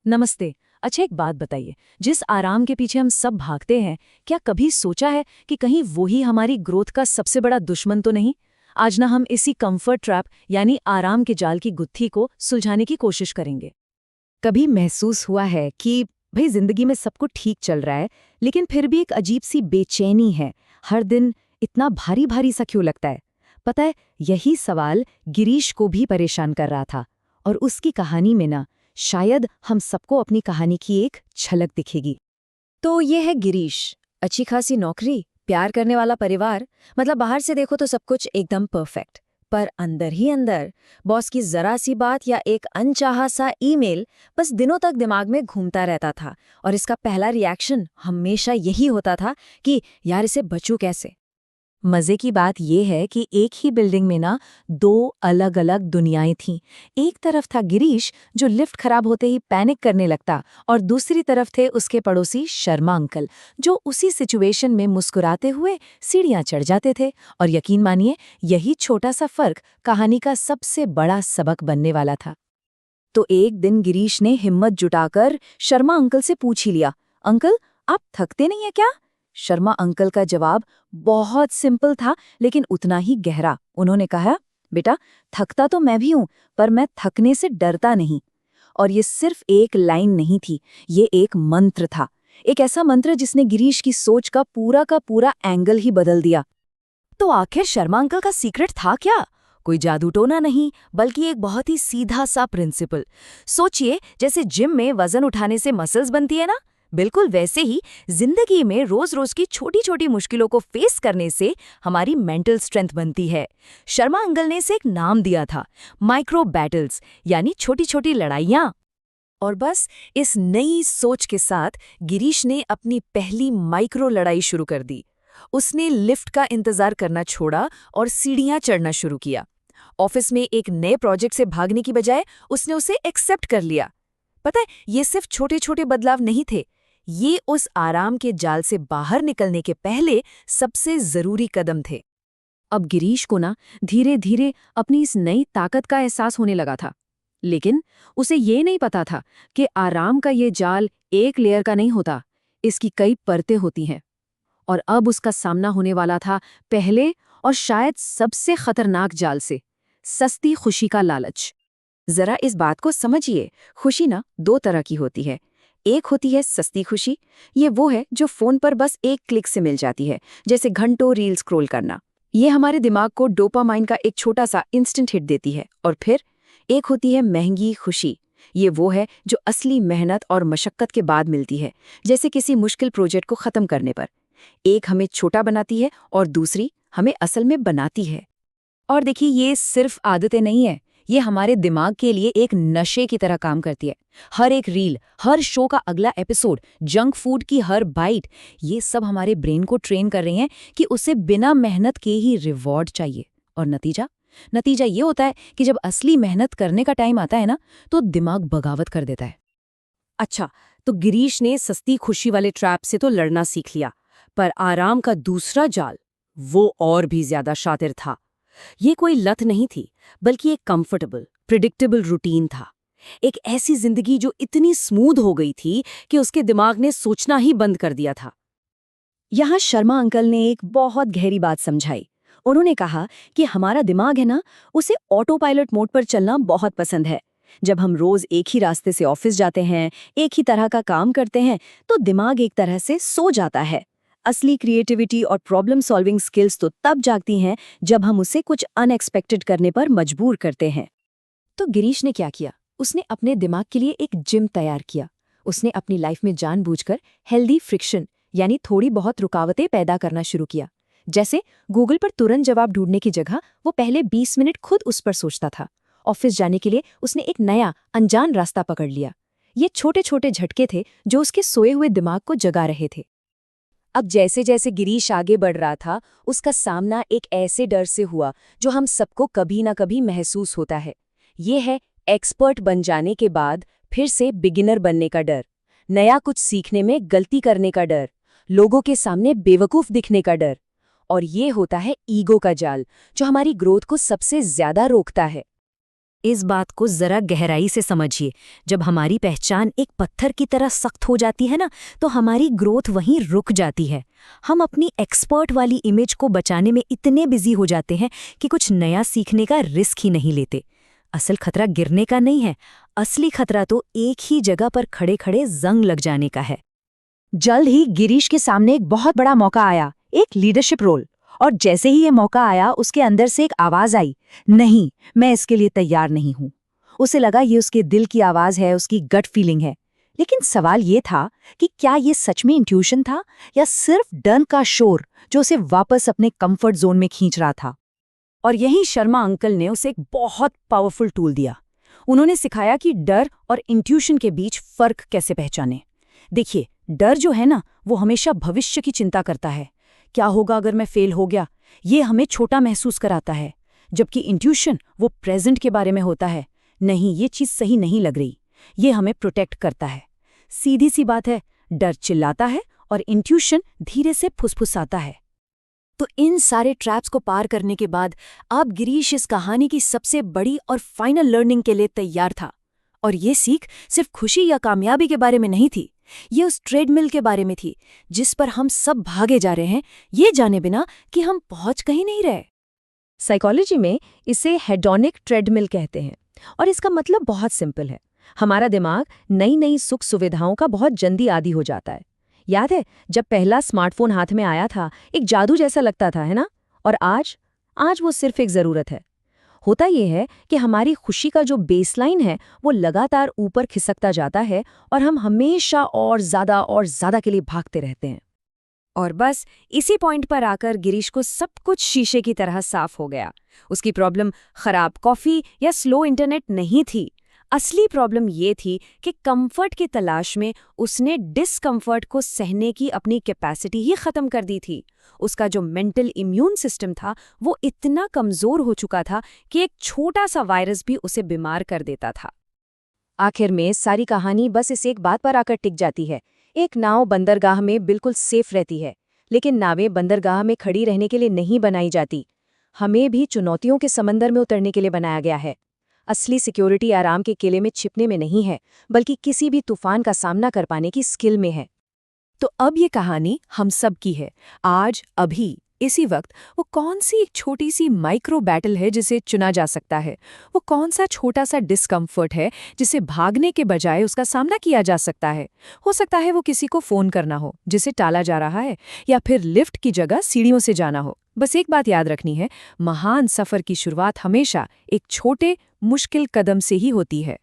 नमस्ते। अच्छा, एक बात बताइए, जिस आराम के पीछे हम सब भागते हैं, क्या कभी सोचा है कि कहीं वो ही हमारी ग्रोथ का सबसे बड़ा दुश्मन तो नहीं? आज ना हम इसी कंफर्ट ट्रैप यानी आराम के जाल की गुत्थी को सुलझाने की कोशिश करेंगे। कभी महसूस हुआ है कि भाई जिंदगी में सब कुछ ठीक चल रहा है, लेकिन फिर भी एक अजीब सी बेचैनी है। हर दिन इतना भारी भारी सा क्यों लगता है? पता है, यही सवाल गिरीश को भी परेशान कर रहा था। और उसकी कहानी में ना, शायद हम सबको अपनी कहानी की एक झलक दिखेगी। तो ये है गिरीश। अच्छी खासी नौकरी, प्यार करने वाला परिवार, मतलब बाहर से देखो तो सब कुछ एकदम परफेक्ट। पर अंदर ही अंदर बॉस की जरा सी बात या एक अनचाहा सा ईमेल बस दिनों तक दिमाग में घूमता रहता था। और इसका पहला रिएक्शन हमेशा यही होता था कि यार इसे बचूं कैसे। मजे की बात यह है कि एक ही बिल्डिंग में ना दो अलग अलग दुनियाएं थीं। एक तरफ था गिरीश, जो लिफ्ट खराब होते ही पैनिक करने लगता, और दूसरी तरफ थे उसके पड़ोसी शर्मा अंकल, जो उसी सिचुएशन में मुस्कुराते हुए सीढ़ियां चढ़ जाते थे। और यकीन मानिए, यही छोटा सा फर्क कहानी का सबसे बड़ा सबक बनने वाला था। तो एक दिन गिरीश ने हिम्मत जुटाकर शर्मा अंकल से पूछ ही लिया, अंकल, आप थकते नहीं है क्या? शर्मा अंकल का जवाब बहुत सिंपल था, लेकिन उतना ही गहरा। उन्होंने कहा, बेटा, थकता तो मैं भी हूं, पर मैं थकने से डरता नहीं। और ये सिर्फ एक लाइन नहीं थी, ये एक मंत्र था। एक ऐसा मंत्र जिसने गिरीश की सोच का पूरा एंगल ही बदल दिया। तो आखिर शर्मा अंकल का सीक्रेट था क्या? कोई जादू टोना नहीं, बल्कि एक बहुत ही सीधा सा प्रिंसिपल। सोचिए, जैसे जिम में वजन उठाने से मसल्स बनती है ना, बिल्कुल वैसे ही जिंदगी में रोज रोज की छोटी छोटी मुश्किलों को फेस करने से हमारी मेंटल स्ट्रेंथ बनती है। शर्मा अंकल ने इसे एक नाम दिया था, माइक्रो बैटल्स, यानी छोटी छोटी लड़ाइयाँ। और बस इस नई सोच के साथ गिरीश ने अपनी पहली माइक्रो लड़ाई शुरू कर दी। उसने लिफ्ट का इंतजार करना छोड़ा और सीढ़ियां चढ़ना शुरू किया। ऑफिस में एक नए प्रोजेक्ट से भागने की बजाय उसने उसे एक्सेप्ट कर लिया। पता है, ये सिर्फ छोटे छोटे बदलाव नहीं थे, ये उस आराम के जाल से बाहर निकलने के पहले सबसे जरूरी कदम थे। अब गिरीश को ना धीरे धीरे अपनी इस नई ताकत का एहसास होने लगा था। लेकिन उसे ये नहीं पता था कि आराम का ये जाल एक लेयर का नहीं होता, इसकी कई परतें होती हैं। और अब उसका सामना होने वाला था पहले और शायद सबसे खतरनाक जाल से, सस्ती खुशी का लालच। जरा इस बात को समझिए, खुशी ना दो तरह की होती है। एक होती है सस्ती खुशी, ये वो है जो फोन पर बस एक क्लिक से मिल जाती है, जैसे घंटों रील स्क्रॉल करना। ये हमारे दिमाग को डोपामाइन का एक छोटा सा इंस्टेंट हिट देती है। और फिर एक होती है महंगी खुशी, ये वो है जो असली मेहनत और मशक्कत के बाद मिलती है, जैसे किसी मुश्किल प्रोजेक्ट को खत्म करने पर। एक हमें छोटा बनाती है और दूसरी हमें असल में बनाती है। और देखिए, ये सिर्फ आदतें नहीं है, ये हमारे दिमाग के लिए एक नशे की तरह काम करती है। हर एक रील, हर शो का अगला एपिसोड, जंक फूड की हर बाइट, ये सब हमारे ब्रेन को ट्रेन कर रहे हैं कि उसे बिना मेहनत के ही रिवॉर्ड चाहिए। और नतीजा नतीजा ये होता है कि जब असली मेहनत करने का टाइम आता है ना, तो दिमाग बगावत कर देता है। अच्छा, तो गिरीश ने सस्ती खुशी वाले ट्रैप से तो लड़ना सीख लिया, पर आराम का दूसरा जाल, वो और भी ज्यादा शातिर था। ये कोई लत नहीं थी, बल्कि एक कंफर्टेबल, प्रिडिक्टेबल रूटीन था। एक ऐसी जिंदगी जो इतनी स्मूथ हो गई थी कि उसके दिमाग ने सोचना ही बंद कर दिया था। यहाँ शर्मा अंकल ने एक बहुत गहरी बात समझाई। उन्होंने कहा कि हमारा दिमाग है ना, उसे ऑटो पायलट मोड पर चलना बहुत पसंद है। जब हम रोज एक ही रास्ते से ऑफिस जाते हैं, एक ही तरह का काम करते हैं, तो दिमाग एक तरह से सो जाता है। असली क्रिएटिविटी और प्रॉब्लम सॉल्विंग स्किल्स तो तब जागती हैं जब हम उसे कुछ अनएक्सपेक्टेड करने पर मजबूर करते हैं। तो गिरीश ने क्या किया? उसने अपने दिमाग के लिए एक जिम तैयार किया। उसने अपनी लाइफ में जानबूझकर हेल्दी फ्रिक्शन, यानी थोड़ी बहुत रुकावटें पैदा करना शुरू किया। जैसे गूगल पर तुरंत जवाब ढूंढने की जगह वो पहले 20 मिनट खुद उस पर सोचता था। ऑफिस जाने के लिए उसने एक नया अनजान रास्ता पकड़ लिया। ये छोटे छोटे झटके थे जो उसके सोए हुए दिमाग को जगा रहे थे। अब जैसे जैसे गिरीश आगे बढ़ रहा था, उसका सामना एक ऐसे डर से हुआ जो हम सबको कभी ना कभी महसूस होता है। ये है एक्सपर्ट बन जाने के बाद फिर से बिगिनर बनने का डर, नया कुछ सीखने में गलती करने का डर, लोगों के सामने बेवकूफ दिखने का डर। और ये होता है ईगो का जाल, जो हमारी ग्रोथ को सबसे ज्यादा रोकता है। इस बात को जरा गहराई से समझिए। जब हमारी पहचान एक पत्थर की तरह सख्त हो जाती है ना, तो हमारी ग्रोथ वहीं रुक जाती है। हम अपनी एक्सपर्ट वाली इमेज को बचाने में इतने बिजी हो जाते हैं कि कुछ नया सीखने का रिस्क ही नहीं लेते। असल खतरा गिरने का नहीं है, असली खतरा तो एक ही जगह पर खड़े खड़े जंग लग जाने का है। जल्द ही गिरीश के सामने एक बहुत बड़ा मौका आया, एक लीडरशिप रोल। और जैसे ही ये मौका आया, उसके अंदर से एक आवाज आई, नहीं, मैं इसके लिए तैयार नहीं हूं। उसे लगा ये उसके दिल की आवाज है, उसकी गट फीलिंग है। लेकिन सवाल ये था कि क्या ये सच में इंट्यूशन था या सिर्फ डर का शोर जो उसे वापस अपने कंफर्ट जोन में खींच रहा था। और यहीं शर्मा अंकल ने उसे एक बहुत पावरफुल टूल दिया। उन्होंने सिखाया कि डर और इंट्यूशन के बीच फर्क कैसे पहचाने। देखिए, डर जो है ना, वो हमेशा भविष्य की चिंता करता है। क्या होगा अगर मैं फेल हो गया, ये हमें छोटा महसूस कराता है। जबकि इंट्यूशन वो प्रेजेंट के बारे में होता है, नहीं ये चीज सही नहीं लग रही, ये हमें प्रोटेक्ट करता है। सीधी सी बात है, डर चिल्लाता है और इंट्यूशन धीरे से फुसफुसाता है। तो इन सारे ट्रैप्स को पार करने के बाद अब गिरीश इस कहानी की सबसे बड़ी और फाइनल लर्निंग के लिए तैयार था। और ये सीख सिर्फ खुशी या कामयाबी के बारे में नहीं थी, ये उस ट्रेडमिल के बारे में थी जिस पर हम सब भागे जा रहे हैं, ये जाने बिना कि हम पहुंच कहीं नहीं रहे। साइकोलॉजी में इसे हेडोनिक ट्रेडमिल कहते हैं और इसका मतलब बहुत सिंपल है। हमारा दिमाग नई नई सुख सुविधाओं का बहुत जल्दी आदी हो जाता है। याद है जब पहला स्मार्टफोन हाथ में आया था, एक जादू जैसा लगता था, है ना? और आज वो सिर्फ एक ज़रूरत है। होता ये है कि हमारी खुशी का जो बेसलाइन है वो लगातार ऊपर खिसकता जाता है और हम हमेशा और ज़्यादा के लिए भागते रहते हैं। और बस इसी पॉइंट पर आकर गिरीश को सब कुछ शीशे की तरह साफ हो गया। उसकी प्रॉब्लम खराब कॉफ़ी या स्लो इंटरनेट नहीं थी। असली प्रॉब्लम ये थी कि कंफर्ट की तलाश में उसने डिस्कंफर्ट को सहने की अपनी कैपेसिटी ही खत्म कर दी थी। उसका जो मेंटल इम्यून सिस्टम था वो इतना कमजोर हो चुका था कि एक छोटा सा वायरस भी उसे बीमार कर देता था। आखिर में सारी कहानी बस इस एक बात पर आकर टिक जाती है। एक नाव बंदरगाह में बिल्कुल सेफ रहती है, लेकिन नावें बंदरगाह में खड़ी रहने के लिए नहीं बनाई जाती। हमें भी चुनौतियों के समंदर में उतरने के लिए बनाया गया है। असली सिक्योरिटी आराम के किले में छिपने में नहीं है, बल्कि किसी भी तूफान का सामना कर पाने की स्किल में है। तो अब ये कहानी हम सब की है। आज, अभी, इसी वक्त वो कौन सी एक छोटी सी माइक्रो बैटल है जिसे चुना जा सकता है? वो कौन सा छोटा सा डिस्कम्फर्ट है जिसे भागने के बजाय उसका सामना किया जा सकता है? हो सकता है वो किसी को फ़ोन करना हो जिसे टाला जा रहा है, या फिर लिफ्ट की जगह सीढ़ियों से जाना हो। बस एक बात याद रखनी है, महान सफ़र की शुरुआत हमेशा एक छोटे मुश्किल कदम से ही होती है।